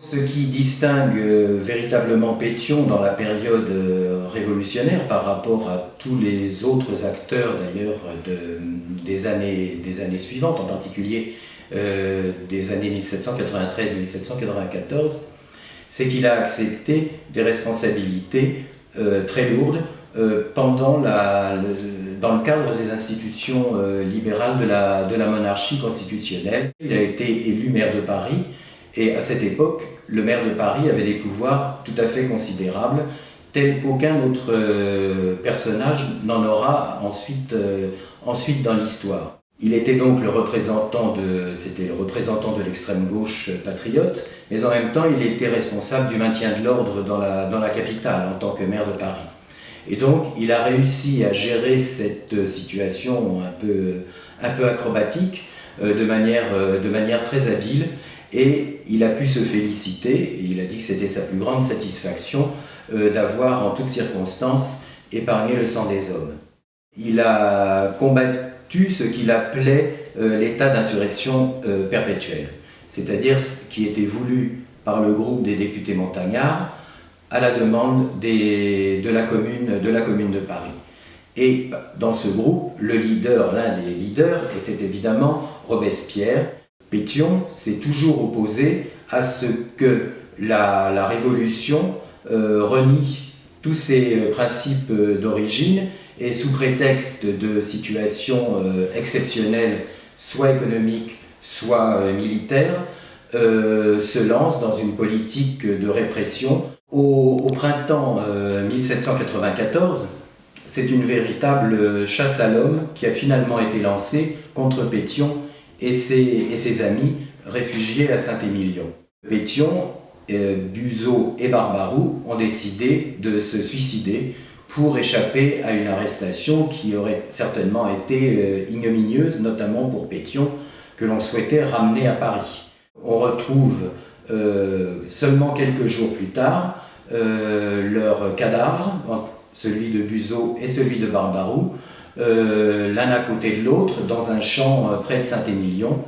Ce qui distingue véritablement Pétion dans la période révolutionnaire par rapport à tous les autres acteurs d'ailleurs des années suivantes, en particulier des années 1793-1794, c'est qu'il a accepté des responsabilités très lourdes dans le cadre des institutions libérales de la monarchie constitutionnelle. Il a été élu maire de Paris. Et à cette époque, le maire de Paris avait des pouvoirs tout à fait considérables, tels qu'aucun autre personnage n'en aura ensuite dans l'histoire. Il était donc c'était le représentant de l'extrême gauche patriote, mais en même temps, il était responsable du maintien de l'ordre dans la capitale en tant que maire de Paris. Et donc, il a réussi à gérer cette situation un peu acrobatique de manière très habile. Et il a pu se féliciter, et il a dit que c'était sa plus grande satisfaction d'avoir en toutes circonstances épargné le sang des hommes. Il a combattu ce qu'il appelait l'état d'insurrection perpétuelle, c'est-à-dire ce qui était voulu par le groupe des députés montagnards à la demande de la commune de Paris. Et dans ce groupe, l'un des leaders était évidemment Robespierre. Pétion s'est toujours opposé à ce que la Révolution renie tous ses principes d'origine et sous prétexte de situations exceptionnelles, soit économiques, soit militaires, se lance dans une politique de répression. Au printemps 1794, c'est une véritable chasse à l'homme qui a finalement été lancée contre Pétion et ses amis réfugiés à Saint-Émilion. Pétion, Buzeaud et Barbaroux ont décidé de se suicider pour échapper à une arrestation qui aurait certainement été ignominieuse, notamment pour Pétion, que l'on souhaitait ramener à Paris. On retrouve seulement quelques jours plus tard leurs cadavres, celui de Buzeaud et celui de Barbaroux, l'un à côté de l'autre dans un champ près de Saint-Émilion,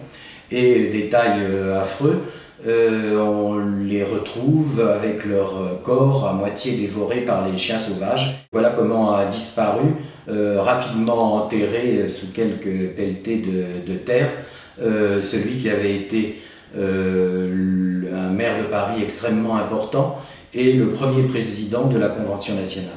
et détail affreux, on les retrouve avec leur corps à moitié dévoré par les chiens sauvages. Voilà comment a disparu, rapidement enterré sous quelques pelletées de terre, celui qui avait été un maire de Paris extrêmement important et le premier président de la Convention nationale.